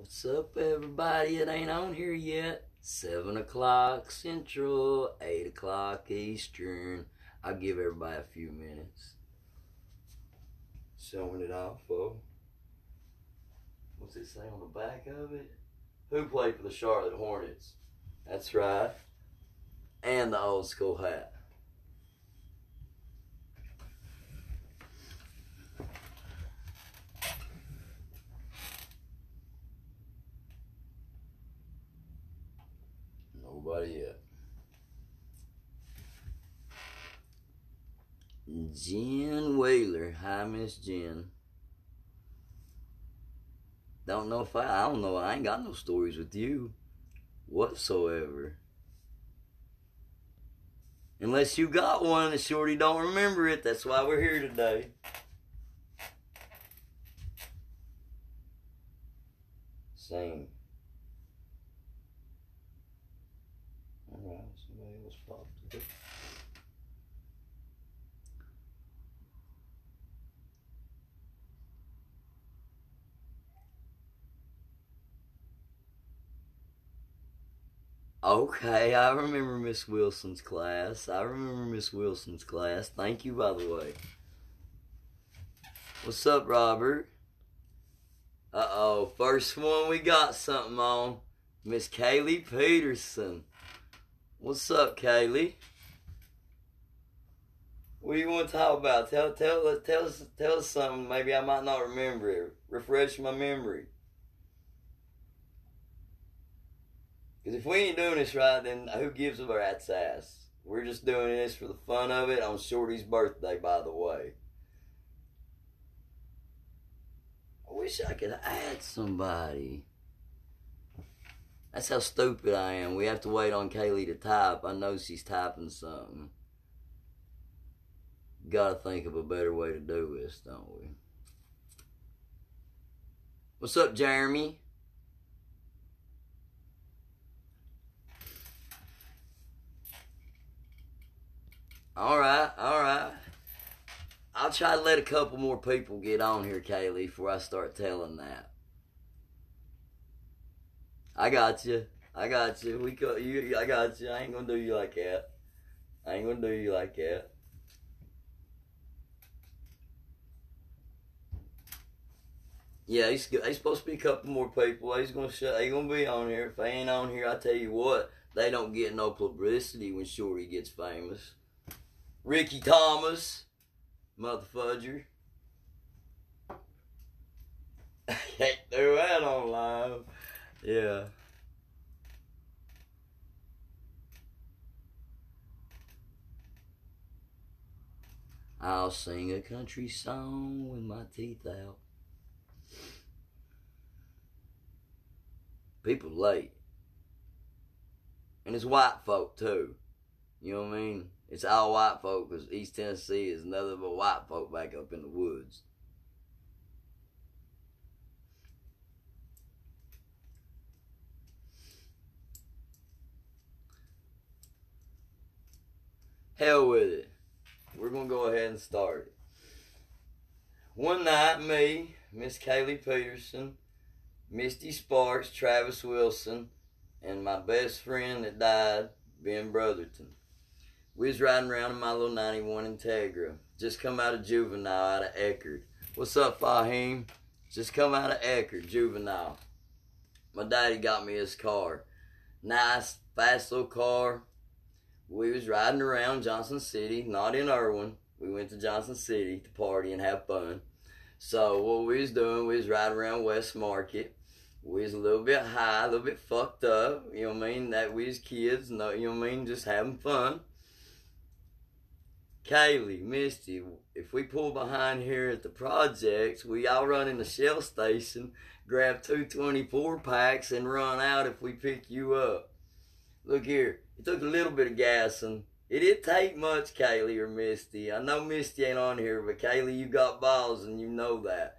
What's up, everybody? It ain't on here yet. 7 o'clock Central, 8 o'clock Eastern. I'll give everybody a few minutes. Showing it off, folks. What's it say on the back of it? Who played for the Charlotte Hornets? That's right. And the old school hat. Nobody yet. Jen Whaler. Hi, Miss Jen. Don't know if I don't know. I ain't got no stories with you whatsoever. Unless you got one and Shorty don't remember it. That's why we're here today. Same. Alright, somebody else popped it. Okay, I remember Miss Wilson's class. Thank you, by the way. What's up, Robert? Uh-oh, first one we got something on. Miss Kaylee Peterson. What's up, Kaylee? What do you want to talk about? Tell us something. Maybe I might not remember it. Refresh my memory. Because if we ain't doing this right, then who gives a rat's ass? We're just doing this for the fun of it on Shorty's birthday, by the way. I wish I could add somebody. That's how stupid I am. We have to wait on Kaylee to type. I know she's typing something. Gotta think of a better way to do this, don't we? What's up, Jeremy? Alright. I'll try to let a couple more people get on here, Kaylee, before I start telling that. I got you. I got you. I got you. I ain't gonna do you like that. Yeah, he's supposed to be a couple more people. He's gonna be on here. If they ain't on here, I tell you what, they don't get no publicity when Shorty gets famous. Ricky Thomas, motherfudger. I can't do that on live. Yeah. I'll sing a country song with my teeth out. People late. And it's white folk too. You know what I mean? It's all white folk because East Tennessee is nothing but white folk back up in the woods. Hell with it. We're going to go ahead and start it. One night, me, Miss Kaylee Peterson, Misty Sparks, Travis Wilson, and my best friend that died, Ben Brotherton. We was riding around in my little 91 Integra. Just come out of juvenile, out of Eckerd. What's up, Fahim? Just come out of Eckerd, juvenile. My daddy got me his car. Nice, fast little car. We was riding around Johnson City, not in Irwin. We went to Johnson City to party and have fun. So what we was doing, we was riding around West Market. We was a little bit high, a little bit fucked up. You know what I mean? That we was kids, you know what I mean? Just having fun. Kaylee, Misty, if we pull behind here at the projects, we all run in the Shell station, grab 2 24 packs, and run out if we pick you up. Look here, it took a little bit of gassing. It didn't take much, Kaylee or Misty. I know Misty ain't on here, but Kaylee, you got balls and you know that.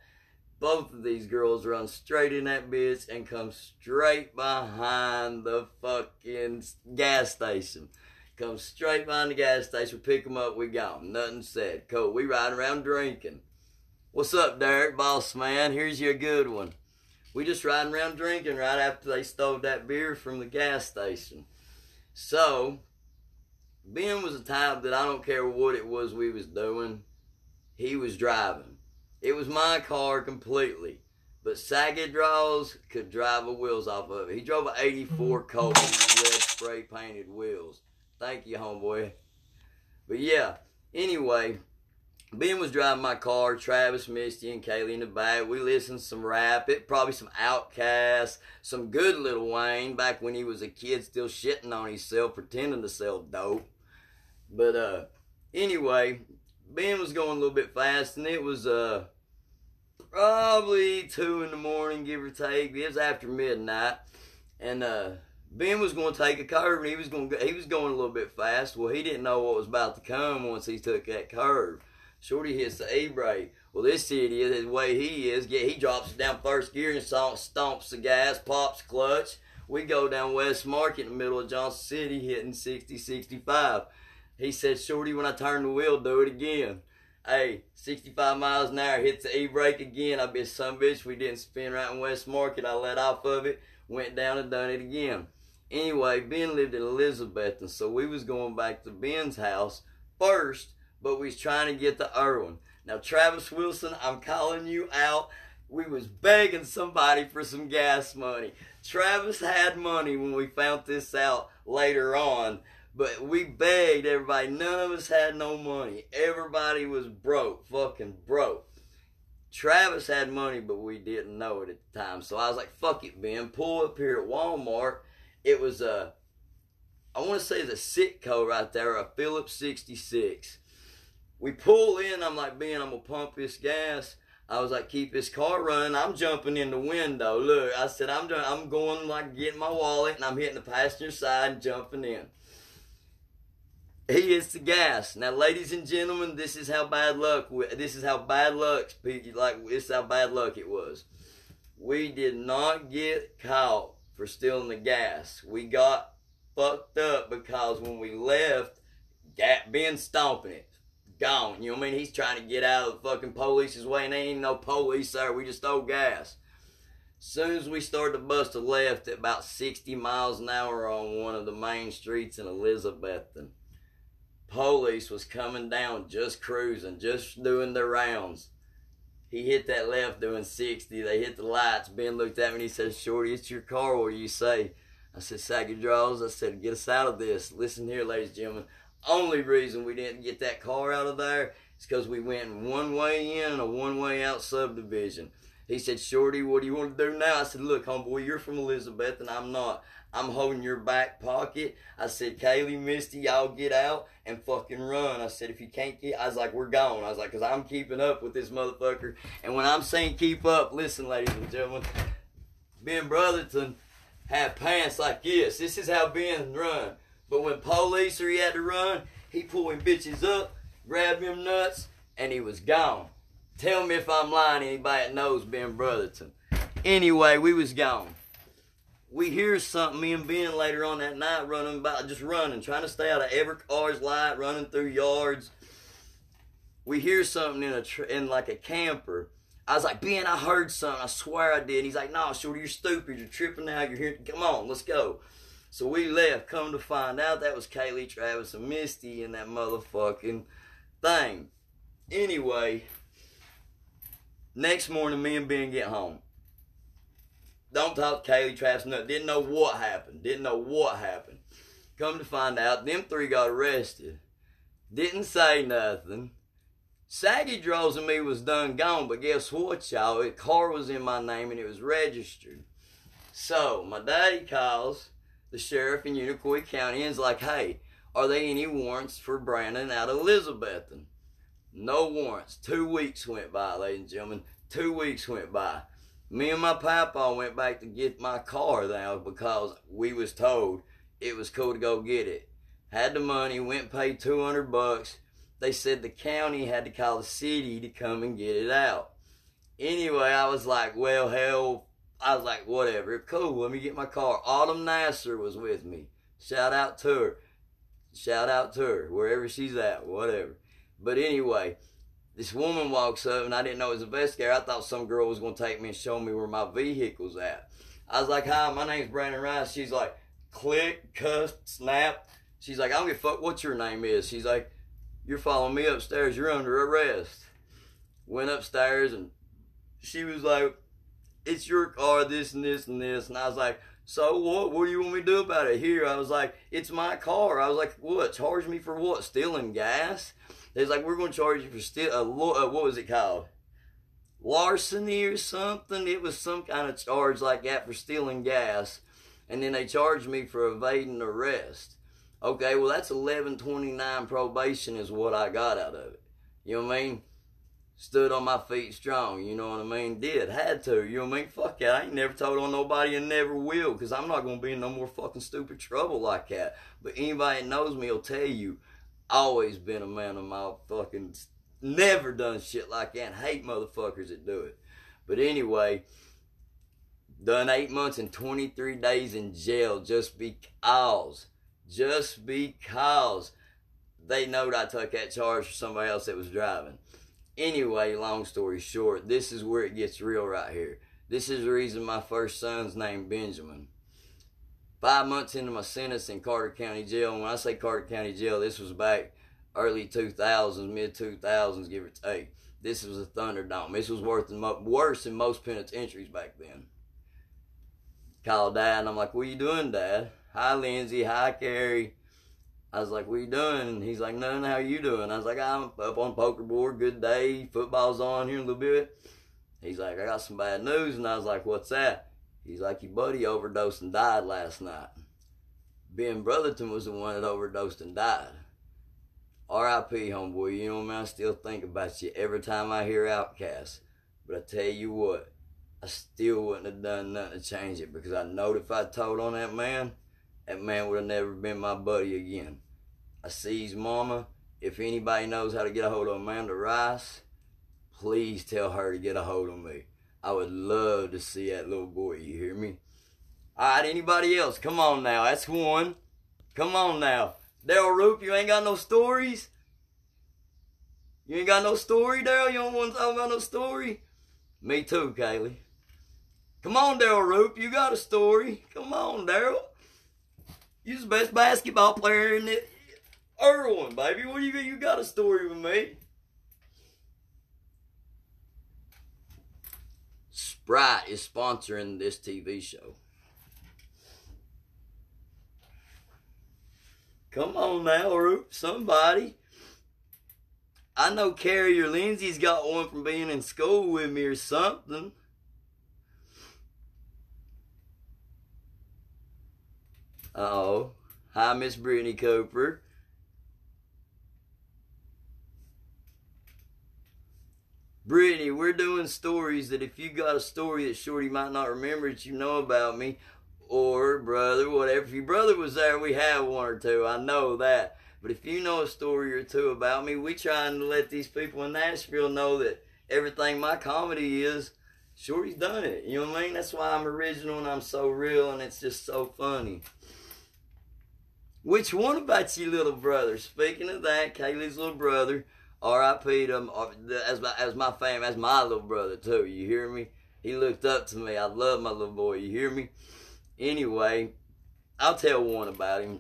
Both of these girls run straight in that bitch and come straight behind the fucking gas station. Come straight behind the gas station, pick them up, we gone. Nothing said. Cool. We riding around drinking. What's up, Derek, boss man? Here's your good one. We just riding around drinking right after they stole that beer from the gas station. So, Ben was the type that I don't care what it was we was doing, he was driving. It was my car completely. But Saggy Draws could drive the wheels off of it. He drove an 84 Colt with red spray painted wheels. Thank you, homeboy. But yeah, anyway, Ben was driving my car, Travis, Misty, and Kaylee in the back. We listened to some rap, probably some Outkast, some good Lil Wayne back when he was a kid still shitting on himself, pretending to sell dope. But anyway, Ben was going a little bit fast, and it was probably 2 in the morning, give or take. It was after midnight, and Ben was going to take a curve, and he was going a little bit fast. Well, he didn't know what was about to come once he took that curve. Shorty hits the E-brake. Well, this idiot, the way he is, he drops it down first gear and stomps the gas, pops clutch. We go down West Market in the middle of Johnson City, hitting 60, 65. He said, Shorty, when I turn the wheel, do it again. Hey, 65 miles an hour, hits the E-brake again. I bet some bitch we didn't spin right in West Market. I let off of it, went down and done it again. Anyway, Ben lived in Elizabeth, and so we was going back to Ben's house first, but we was trying to get to Irwin. Now, Travis Wilson, I'm calling you out. We was begging somebody for some gas money. Travis had money when we found this out later on, but we begged everybody. None of us had no money. Everybody was broke, fucking broke. Travis had money, but we didn't know it at the time. So I was like, fuck it, Ben. Pull up here at Walmart. It was I want to say the Sitco right there, a Phillips 66. We pull in. I'm like, Ben, I'm going to pump this gas. I was like, keep this car running. I'm jumping in the window. Look, I said, I'm going like getting my wallet, and I'm hitting the passenger side and jumping in. He hits the gas. Now, ladies and gentlemen, this is how bad luck it was. We did not get caught for stealing the gas. We got fucked up because when we left, Ben stomping it. Gone. You know what I mean? He's trying to get out of the fucking police's way, and there ain't no police there. We just stole gas. Soon as we started to bust a left at about 60 miles an hour on one of the main streets in Elizabethton, police was coming down, just cruising, just doing their rounds. He hit that left doing 60. They hit the lights. Ben looked at me and he said, Shorty, it's your car. What do you say? I said, Saggy Draws. I said, get us out of this. Listen here, ladies and gentlemen. Only reason we didn't get that car out of there is because we went one way in and a one way out subdivision. He said, Shorty, what do you want to do now? I said, look, homeboy, you're from Elizabeth and I'm not. I'm holding your back pocket. I said, Kaylee, Misty, y'all get out and fucking run. I said, if you can't get, I was like, we're gone. I was like, because I'm keeping up with this motherfucker. And when I'm saying keep up, listen, ladies and gentlemen, Ben Brotherton had pants like this. This is how Ben run. But when police or he had to run, he pulled him bitches up, grabbed him nuts, and he was gone. Tell me if I'm lying, anybody that knows Ben Brotherton. Anyway, we was gone. We hear something, me and Ben later on that night running, trying to stay out of every car's light, running through yards. We hear something in like a camper. I was like, Ben, I heard something. I swear I did. He's like, no, Shorty, you're stupid. You're tripping now. You're here. Come on, let's go. So we left. Come to find out, that was Kaylee, Travis, and Misty in that motherfucking thing. Anyway, next morning, me and Ben get home. Don't talk to Kaylee, Travis, nothing. Didn't know what happened. Come to find out, them three got arrested. Didn't say nothing. Saggy Draws and me was done gone, but guess what, y'all? The car was in my name and it was registered. So, my daddy calls the sheriff in Unicoi County and is like, hey, are there any warrants for Brandon out of Elizabethton? No warrants. 2 weeks went by, ladies and gentlemen. 2 weeks went by. Me and my papa went back to get my car now because we was told it was cool to go get it. Had the money, went and paid $200. They said the county had to call the city to come and get it out. Anyway, I was like, well, hell, I was like, whatever, cool, let me get my car. Autumn Nasser was with me. Shout out to her, wherever she's at, whatever. But anyway, This woman walks up, and I didn't know it was an investigator. I thought some girl was going to take me and show me where my vehicle's at. I was like, hi, my name's Brandon Rice. She's like, click, cuss, snap. She's like, I don't give a fuck what your name is. She's like, you're following me upstairs. You're under arrest. Went upstairs, and she was like, it's your car, this and this and this. And I was like, so what? What do you want me to do about it? Here, I was like, it's my car. I was like, what? Charge me for what? Stealing gas? They was like, we're going to charge you for what was it called? Larceny or something. It was some kind of charge like that for stealing gas. And then they charged me for evading arrest. Okay, well, that's 1129 probation is what I got out of it. You know what I mean? Stood on my feet strong, you know what I mean? Had to, you know what I mean? Fuck that, I ain't never told on nobody and never will, because I'm not going to be in no more fucking stupid trouble like that. But anybody that knows me will tell you, always been a man of my fucking, never done shit like that, and hate motherfuckers that do it. But anyway, done 8 months and 23 days in jail just because they knowed I took that charge for somebody else that was driving. Anyway, long story short, this is where it gets real right here. This is the reason my first son's named Benjamin. 5 months into my sentence in Carter County Jail, and when I say Carter County Jail, this was back early 2000s, mid-2000s, give or take. This was a Thunderdome. This was worse than most penitentiaries back then. Called Dad, and I'm like, what are you doing, Dad? Hi, Lindsay. Hi, Carrie. I was like, what are you doing? And he's like, nothing, how are you doing? I was like, I'm up on poker board, good day, football's on here in a little bit. He's like, I got some bad news. And I was like, what's that? He's like, your buddy overdosed and died last night. Ben Brotherton was the one that overdosed and died. R.I.P., homeboy, you know what I mean? I still think about you every time I hear Outcast. But I tell you what, I still wouldn't have done nothing to change it, because I know that if I told on that man would have never been my buddy again. I see his mama. If anybody knows how to get a hold of Amanda Rice, please tell her to get a hold of me. I would love to see that little boy, you hear me? Alright, anybody else? Come on now, that's one. Come on now. Daryl Roop, you ain't got no stories? You ain't got no story, Daryl? You don't want to talk about no story? Me too, Kaylee. Come on, Daryl Roop, you got a story. Come on, Daryl. You're the best basketball player in the Irwin, baby. What you got a story with me? Sprite is sponsoring this TV show. Come on now, Roop, somebody. I know Carrie or Lindsay's got one from being in school with me or something. Oh, hi, Miss Brittany Cooper. Brittany, we're doing stories that if you got a story that Shorty might not remember that you know about me, or brother, whatever. If your brother was there, we have one or two. I know that. But if you know a story or two about me, we trying to let these people in Nashville know that everything my comedy is, Shorty's done it. You know what I mean? That's why I'm original and I'm so real and it's just so funny. Which one about your little brother? Speaking of that, Kaylee's little brother, R.I.P. to him, as my fam, as my little brother too, you hear me? He looked up to me. I love my little boy, you hear me? Anyway, I'll tell one about him.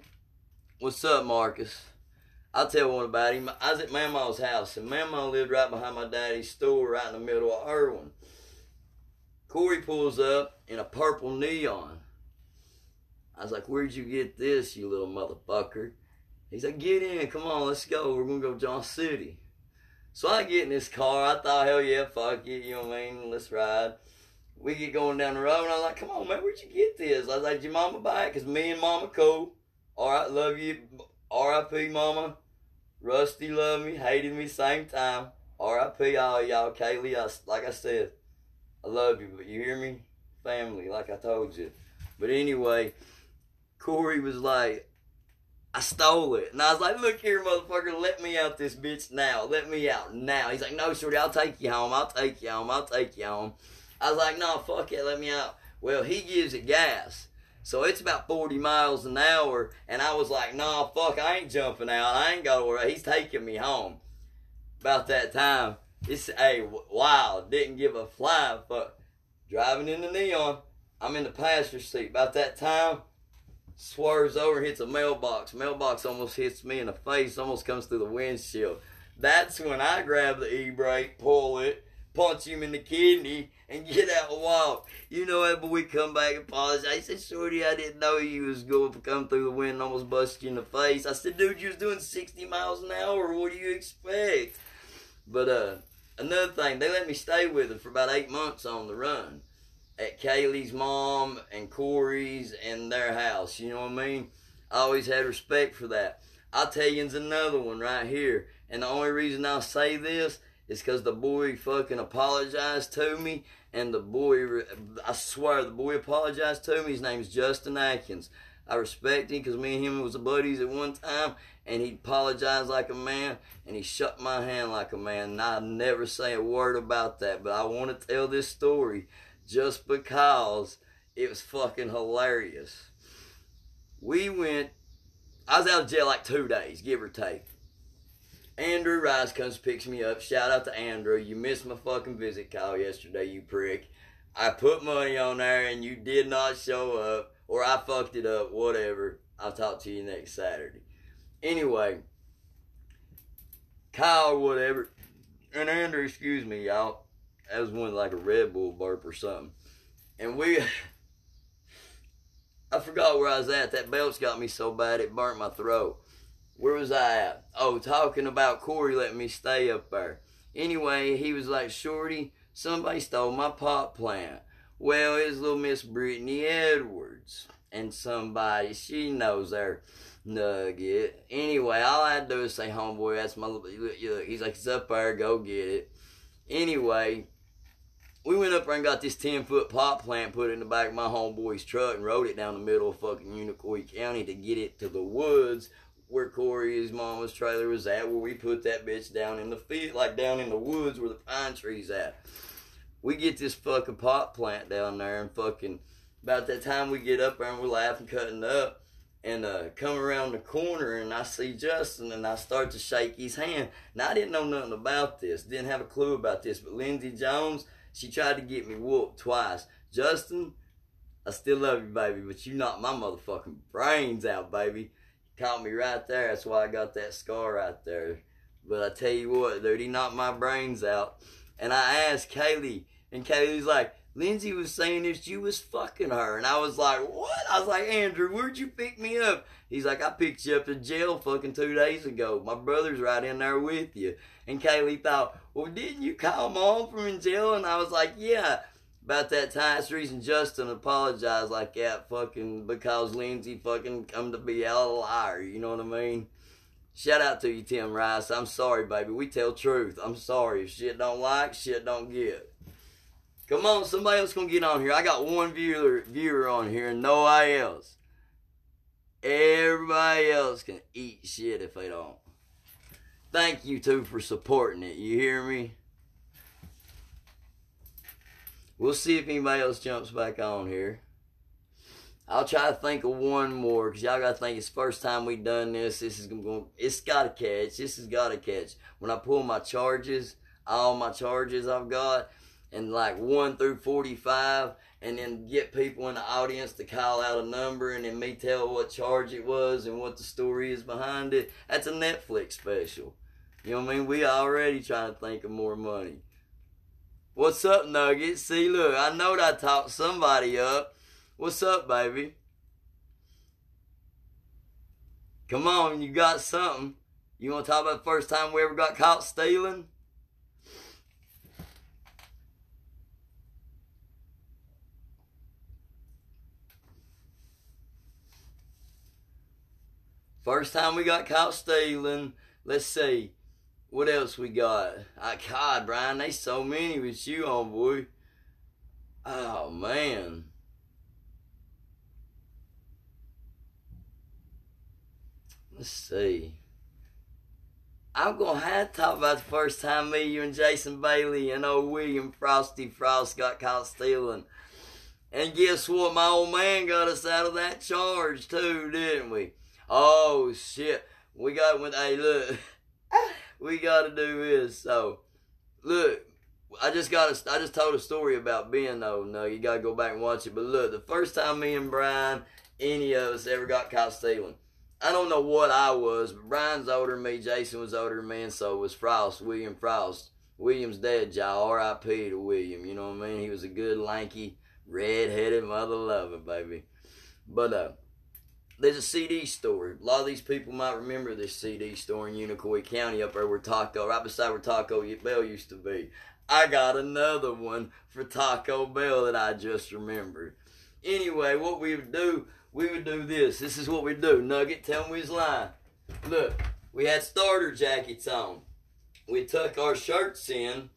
What's up, Marcus? I'll tell one about him. I was at Mama's house, and Mama lived right behind my daddy's store right in the middle of Irwin. Corey pulls up in a purple neon. I was like, where'd you get this, you little motherfucker? He's like, get in, come on, let's go. We're going to go John City. So I get in this car. I thought, hell yeah, fuck it, you know what I mean? Let's ride. We get going down the road, and I was like, come on, man, where'd you get this? I was like, did your mama buy it? Because me and Mama cool. All right, love you. R.I.P. Mama. Rusty loved me, hated me, same time. R.I.P. all y'all. Kaylee, like I said, I love you, but you hear me? Family, like I told you. But anyway, Corey was like, I stole it. And I was like, look here, motherfucker, let me out this bitch now. Let me out now. He's like, no, Shorty, I'll take you home. I'll take you home. I'll take you home. I was like, no, fuck it, let me out. Well, he gives it gas. So it's about 40 miles an hour. And I was like, nah, fuck, I ain't jumping out. I ain't got to worry. He's taking me home. About that time, It's, hey, wow, didn't give a flying fuck. Driving in the Neon, I'm in the passenger seat. About that time, swerves over, hits a mailbox. Mailbox almost hits me in the face, almost comes through the windshield. That's when I grab the e-brake, pull it, punch him in the kidney, and get out and walk. You know that boy come back and apologize. I said, Shorty, I didn't know you was going to come through the wind and almost bust you in the face. I said, dude, you was doing 60 miles an hour. What do you expect? But another thing, they let me stay with her for about 8 months on the run at Kaylee's mom and Corey's and their house. You know what I mean? I always had respect for that. I'll tell you, it's another one right here. And the only reason I'll say this is because the boy fucking apologized to me. And the boy, I swear, the boy apologized to me. His name's Justin Atkins. I respect him because me and him was buddies at one time. And he apologized like a man. And he shook my hand like a man. And I'll never say a word about that. But I want to tell this story just because it was fucking hilarious. I was out of jail like 2 days, give or take. Andrew Rice comes, picks me up. Shout out to Andrew. You missed my fucking visit call yesterday, you prick. I put money on there and you did not show up. Or I fucked it up, whatever. I'll talk to you next Saturday. Anyway, Kyle, whatever. And Andrew, excuse me, y'all. That was one like a Red Bull burp or something. And I forgot where I was at. That belt's got me so bad it burnt my throat. Where was I at? Oh, talking about Corey letting me stay up there. Anyway, he was like, Shorty, somebody stole my pot plant. Well, it's little Miss Brittany Edwards. And somebody, she knows her nugget. Anyway, all I had to do is say, homeboy, that's my little, he's like, it's up there, go get it. Anyway, we went up there and got this 10-foot pot plant, put it in the back of my homeboy's truck, and rode it down the middle of fucking Unicoi County to get it to the woods where Corey's mama's trailer was at, where we put that bitch down in the field, like down in the woods where the pine tree's at. We get this fucking pot plant down there, and fucking, about that time we get up there and we're laughing, cutting up, and come around the corner, and I see Justin, and I start to shake his hand. Now, I didn't know nothing about this, didn't have a clue about this, but Lindsey Jones, she tried to get me whooped twice. Justin, I still love you, baby, but you knocked my motherfucking brains out, baby. Caught me right there. That's why I got that scar right there. But I tell you what, dude, he knocked my brains out. And I asked Kaylee, and Kaylee's like, Lindsey was saying if you was fucking her. And I was like, what? I was like, Andrew, where'd you pick me up? He's like, I picked you up to jail fucking 2 days ago. My brother's right in there with you. And Kaylee thought, well, didn't you call Mom from in jail? And I was like, yeah. About that time, that's the reason Justin apologized like that, fucking, because Lindsey fucking come to be a liar, you know what I mean? Shout out to you, Tim Rice. I'm sorry, baby. We tell truth. I'm sorry. If shit don't like, shit don't get. Come on, somebody else gonna get on here. I got one viewer on here and nobody else. Everybody else can eat shit if they don't. Thank you, too, for supporting it. You hear me? We'll see if anybody else jumps back on here. I'll try to think of one more, because y'all got to think it's the first time we done this. It's got to catch. This has got to catch. When I pull my charges, all my charges I've got, and like 1 through 45, and then get people in the audience to call out a number, and then me tell what charge it was and what the story is behind it. That's a Netflix special. You know what I mean? We already trying to think of more money. What's up, Nuggets? See, look, I know that I talked somebody up. What's up, baby? Come on, you got something. You want to talk about the first time we ever got caught stealing? First time we got caught stealing. Let's see. What else we got? God, Brian, they so many with you, homeboy. Oh, man. Let's see. I'm going to have to talk about the first time me, you, and Jason Bailey and old William Frosty Frost got caught stealing. And guess what? My old man got us out of that charge, too, didn't we? Oh, shit. We got, hey, look. We got to do this. So, look, I just told a story about Ben though. No, you gotta go back and watch it. But look, the first time me and Brian, any of us ever got caught stealing, I don't know what I was, but Brian's older than me, Jason was older than me, and so was Frost, William Frost. William's dead, y'all. R.I.P. to William, you know what I mean? He was a good, lanky, red-headed mother lover, baby. But, there's a CD store. A lot of these people might remember this CD store in Unicoi County up there right beside where Taco Bell used to be. I got another one for Taco Bell that I just remembered. Anyway, what we would do this. This is what we do. Nugget, tell me his line. Look, we had starter jackets on. We tuck our shirts in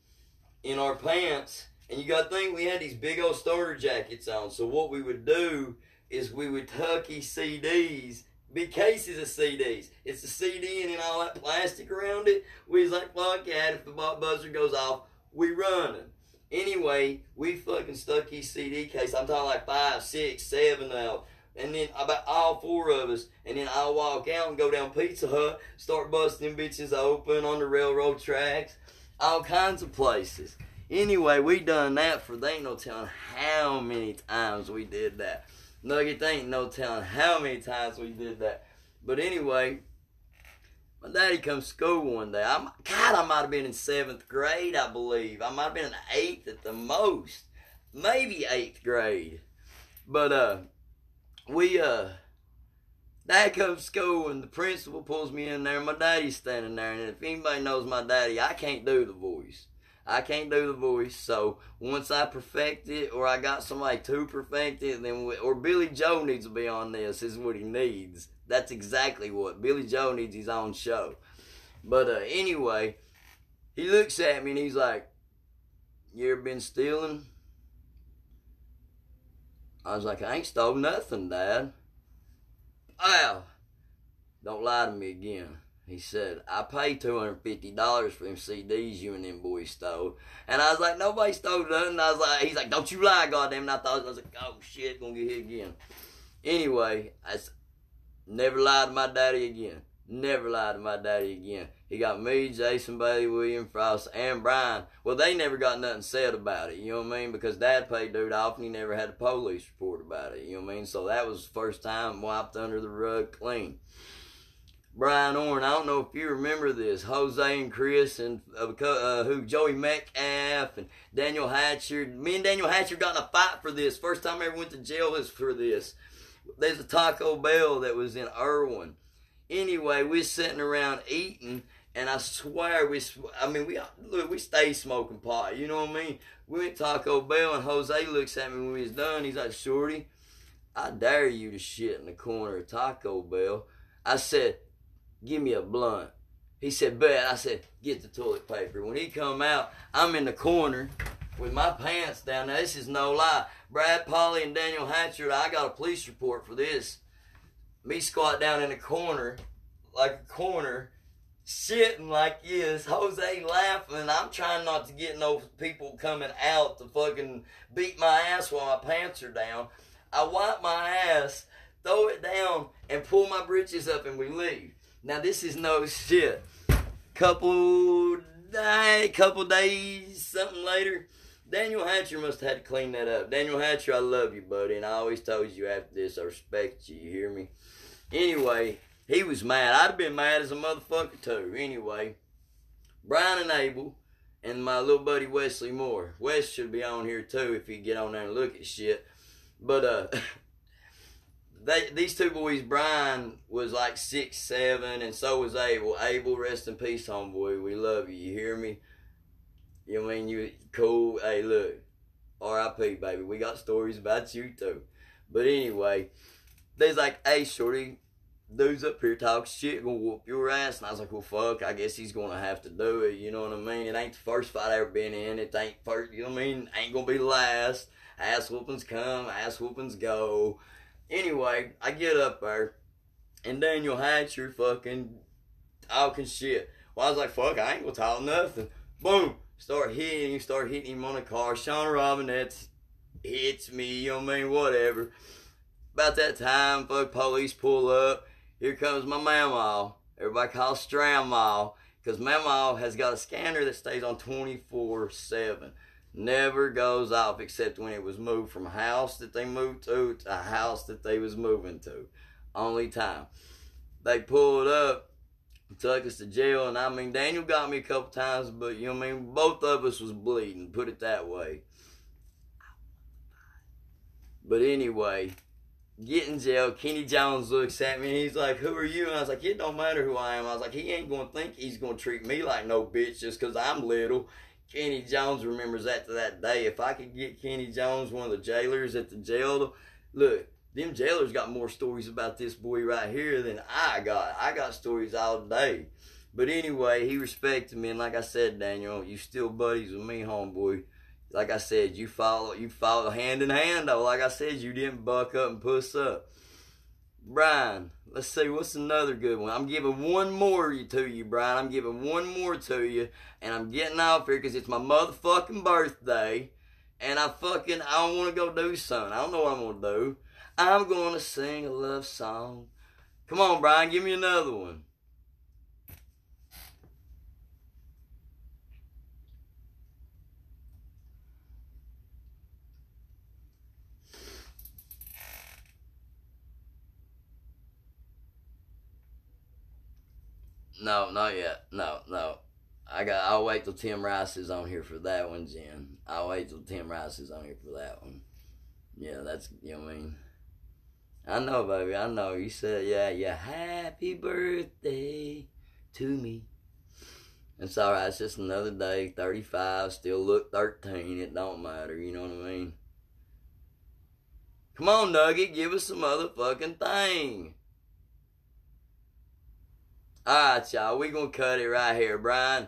our pants, and you gotta think we had these big old starter jackets on. So what we would do is we would tuck these CDs, big cases of CDs. It's a CD and then all that plastic around it. We was like, fuck yeah, if the buzzer goes off, we running. Anyway, we fucking stuck these CD cases. I'm talking like 5, 6, 7 now. And then about all 4 of us, and then I'll walk out and go down Pizza Hut, start busting them bitches open on the railroad tracks, all kinds of places. Anyway, we done that for, they ain't no telling how many times we did that. Nugget, they ain't no telling how many times we did that. But anyway, my daddy come to school one day. I might have been in 7th grade, I believe. I might have been in 8th at the most. Maybe 8th grade. But, Dad comes to school and the principal pulls me in there. My daddy's standing there, and if anybody knows my daddy, I can't do the voice. So once I perfect it, or I got somebody to perfect it, or Billy Joe needs to be on this, is what he needs. That's exactly what. Billy Joe needs his own show. But anyway, he looks at me and he's like, "You ever been stealing?" I was like, "I ain't stole nothing, Dad." "Wow, don't lie to me again." He said, "I paid $250 for them CDs you and them boys stole." And I was like, "Nobody stole nothing." He's like, "Don't you lie, goddamn." And I was like, oh shit, gonna get hit again. Anyway, I never lied to my daddy again. He got me, Jason, Bailey, William, Frost, and Brian. Well, they never got nothing said about it, you know what I mean? Because Dad paid dude off and he never had a police report about it, you know what I mean? So that was the first time wiped under the rug clean. Brian Orn, I don't know if you remember this. Jose and Chris and Joey Metcalf and Daniel Hatcher. Me and Daniel Hatcher got in a fight for this. First time I ever went to jail was for this. There's a Taco Bell that was in Irwin. Anyway, we was sitting around eating, and I swear we stay smoking pot. You know what I mean? We went to Taco Bell, and Jose looks at me when we was done. He's like, "Shorty, I dare you to shit in the corner of Taco Bell." I said, "Give me a blunt." He said, "Bet." I said, "Get the toilet paper." When he come out, I'm in the corner with my pants down. Now, this is no lie. Brad Polly and Daniel Hatcher, I got a police report for this. Me squat down in the corner, shitting like this. Jose laughing. I'm trying not to get no people coming out to fucking beat my ass while my pants are down. I wipe my ass, throw it down, and pull my britches up, and we leave. Now, this is no shit. Couple days, something later, Daniel Hatcher must have had to clean that up. Daniel Hatcher, I love you, buddy, and I always told you after this, I respect you hear me? Anyway, he was mad. I'd have been mad as a motherfucker, too. Anyway, Brian and Abel and my little buddy Wesley Moore. Wes should be on here, too, if he get on there and look at shit. But, these two boys, Brian was like 6'7", and so was Abel. Abel, rest in peace, homeboy. We love you. You hear me? You know what I mean? You cool. Hey, look. R.I.P., baby. We got stories about you, too. But anyway, they's like, "Hey, Shorty, dude's up here talking shit, gonna whoop your ass." And I was like, "Well, fuck, I guess he's gonna have to do it." You know what I mean? It ain't the first fight I ever been in. It ain't first, you know what I mean? Ain't gonna be the last. Ass whoopings come, ass whoopings go. Anyway, I get up there, and Daniel Hatcher fucking talking shit. Well, I was like, fuck, I ain't gonna talk nothing. Boom. Start hitting him on the car. Sean Robinette hits me, you know what I mean? Whatever. About that time, fuck, police pull up. Here comes my mamaw. Everybody calls Strammaw. Because Mama has got a scanner that stays on 24/7. Never goes off except when it was moved from a house that they moved to a house that they was moving to. Only time. They pulled up, took us to jail, and I mean, Daniel got me a couple times, but you know what I mean, both of us was bleeding, put it that way. But anyway, get in jail. Kenny Jones looks at me and he's like, "Who are you?" And I was like, "It don't matter who I am." I was like, "He ain't gonna think he's gonna treat me like no bitch just because I'm little." Kenny Jones remembers that to that day. If I could get Kenny Jones, one of the jailers at the jail, look, them jailers got more stories about this boy right here than I got. I got stories all day. But anyway, he respected me, and like I said, Daniel, you still buddies with me, homeboy. Like I said, you follow hand in hand, though. Like I said, you didn't buck up and puss up. Brian, let's see, what's another good one? I'm giving one more to you, Brian. I'm giving one more to you, and I'm getting off here because it's my motherfucking birthday, and I want to go do something. I don't know what I'm going to do. I'm going to sing a love song. Come on, Brian, give me another one. No, not yet. No. I'll wait till Tim Rice is on here for that one, Jen. I'll wait till Tim Rice is on here for that one. Yeah, that's, you know what I mean? I know, baby, I know. You said, yeah, happy birthday to me. It's alright, it's just another day, 35, still look 13, it don't matter, you know what I mean? Come on, Nugget, give us some motherfucking thing. Alright, y'all, we gonna cut it right here. Brian,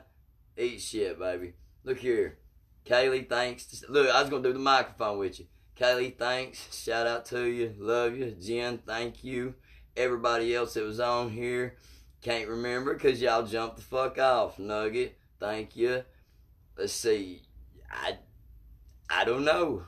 eat shit, baby. Look here. Kaylee, thanks. Look, I was gonna do the microphone with you. Kaylee, thanks. Shout out to you. Love you. Jen, thank you. Everybody else that was on here, can't remember because y'all jumped the fuck off. Nugget, thank you. Let's see. I don't know.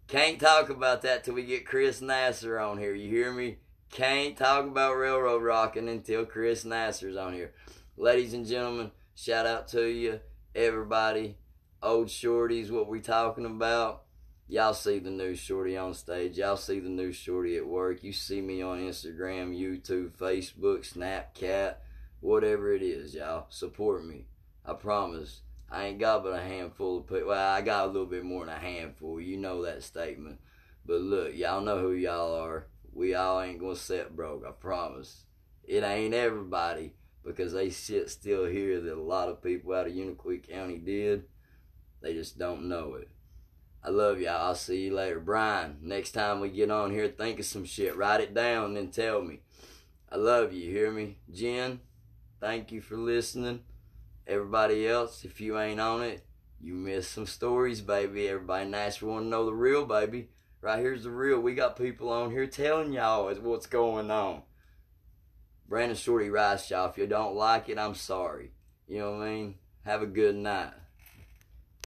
Can't talk about that till we get Chris Nasser on here. You hear me? Can't talk about railroad rocking until Chris Nasser's on here. Ladies and gentlemen, shout out to you. Everybody. Old Shorty's what we talking about. Y'all see the new Shorty on stage. Y'all see the new Shorty at work. You see me on Instagram, YouTube, Facebook, Snapchat, whatever it is, y'all. Support me. I promise. I ain't got but a handful of people. Well, I got a little bit more than a handful. You know that statement. But look, y'all know who y'all are. We all ain't gonna set broke, I promise. It ain't everybody, because they shit still here that a lot of people out of Unicoi County did. They just don't know it. I love y'all. I'll see you later. Brian, next time we get on here, think of some shit. Write it down and then tell me. I love you. Hear me? Jen, thank you for listening. Everybody else, if you ain't on it, you missed some stories, baby. Everybody in Nashville want to know the real, baby. Right here's the real. We got people on here telling y'all what's going on. Brandon Shorty Rice, y'all. If you don't like it, I'm sorry. You know what I mean? Have a good night.